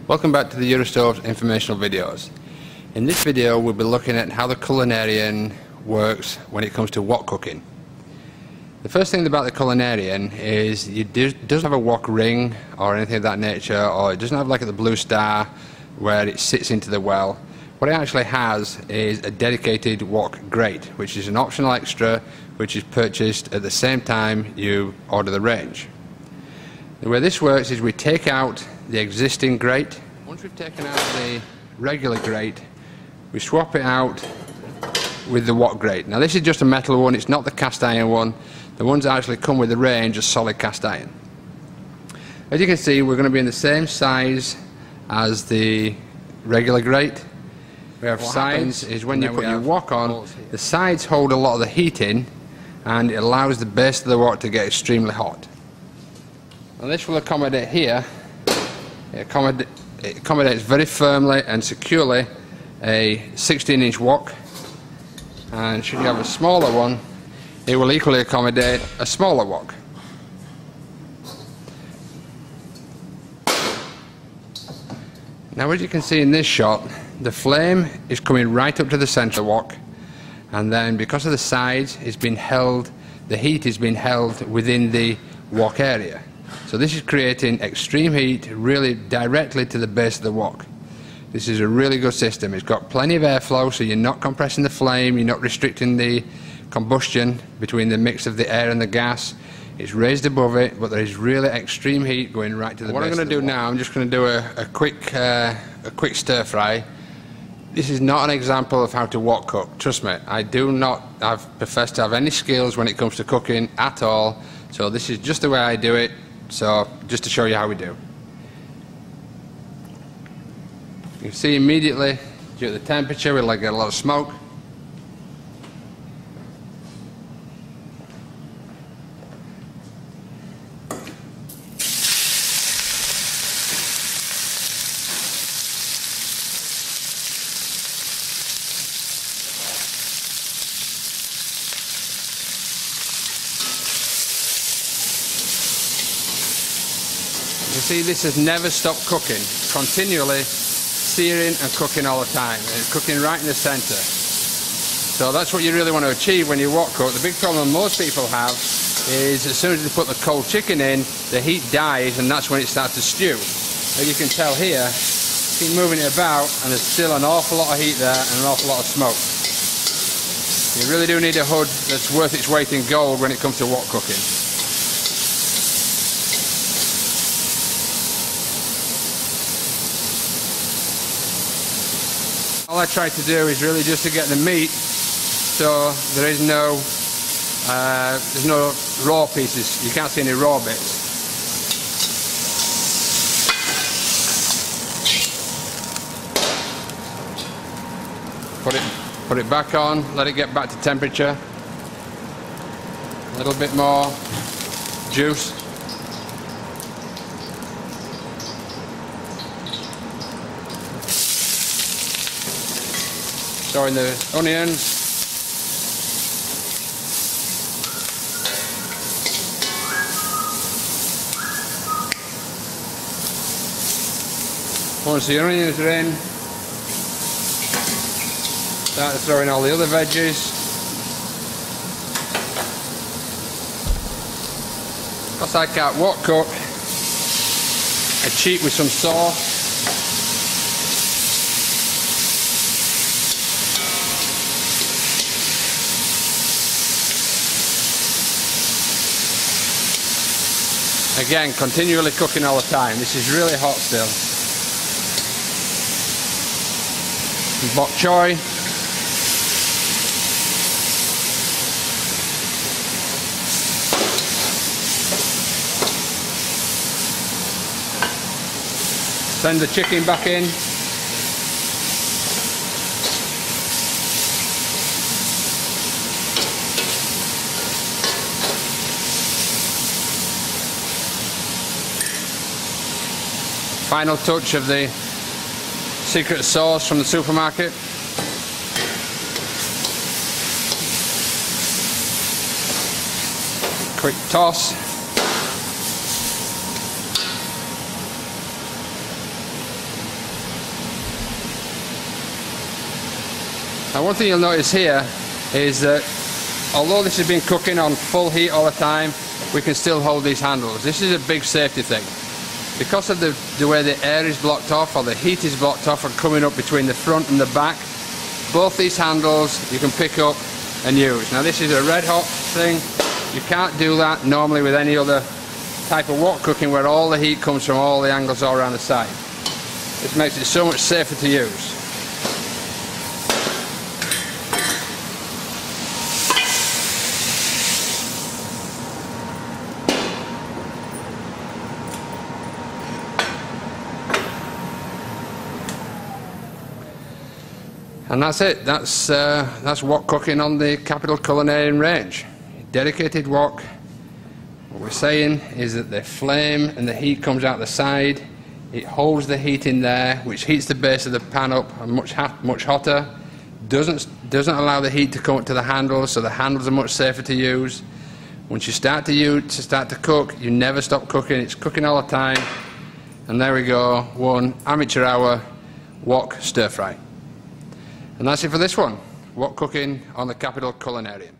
Welcome back to the Eurostove's informational videos. In this video we'll be looking at how the Culinarian works when it comes to wok cooking. The first thing about the Culinarian is it doesn't have a wok ring or anything of that nature, or it doesn't have like the Blue Star where it sits into the well. What it actually has is a dedicated wok grate, which is an optional extra which is purchased at the same time you order the range. The way this works is we take out the existing grate. Once we've taken out the regular grate, we swap it out with the wok grate. Now this is just a metal one, it's not the cast iron one. The ones that actually come with the range are solid cast iron. As you can see, we're going to be in the same size as the regular grate. We have sides is when you put your wok on, the sides hold a lot of the heat in and it allows the base of the wok to get extremely hot. Now this will accommodate here, it accommodates very firmly and securely a 16-inch wok, and should you have a smaller one, it will equally accommodate a smaller wok. Now as you can see in this shot, the flame is coming right up to the centre of the wok, and then because of the sides it's been held, the heat is being held within the wok area. So this is creating extreme heat really directly to the base of the wok. This is a really good system. It's got plenty of airflow, so you're not compressing the flame, you're not restricting the combustion between the mix of the air and the gas. It's raised above it, but there is really extreme heat going right to the base. What I'm going to do now, I'm just going to do a quick stir fry. This is not an example of how to wok cook. Trust me, I do not profess to have any skills when it comes to cooking at all. So this is just the way I do it. So just to show you how we do. You can see immediately due to the temperature we'll get a lot of smoke. You see, this has never stopped cooking, continually searing and cooking all the time, and it's cooking right in the centre. So that's what you really want to achieve when you wok cook. The big problem most people have is as soon as they put the cold chicken in, the heat dies and that's when it starts to stew. As you can tell here, keep moving it about and there's still an awful lot of heat there and an awful lot of smoke. You really do need a hood that's worth its weight in gold when it comes to wok cooking. All I try to do is really just to get the meat so there is no there's no raw pieces. You can't see any raw bits. Put it back on, let it get back to temperature. A little bit more juice. Throw in the onions. Once the onions are in, start to throw in all the other veggies. Because I can't wok cook, I cheat with some sauce. Again, continually cooking all the time. This is really hot still. Bok choy. Send the chicken back in. Final touch of the secret sauce from the supermarket. Quick toss. Now one thing you'll notice here is that although this has been cooking on full heat all the time, we can still hold these handles. This is a big safety thing. Because of the way the air is blocked off or the heat is blocked off and coming up between the front and the back, both these handles you can pick up and use. Now this is a red hot thing. You can't do that normally with any other type of wok cooking where all the heat comes from all the angles all around the side. This makes it so much safer to use. And that's it. That's wok cooking on the Capital Culinarian range. Dedicated wok. What we're saying is that the flame and the heat comes out the side. It holds the heat in there, which heats the base of the pan up and much hotter. Doesn't allow the heat to come up to the handles, so the handles are much safer to use. Once you start to cook, you never stop cooking. It's cooking all the time. And there we go, one amateur hour wok stir fry. And that's it for this one, wok cooking on the Capital Culinarian.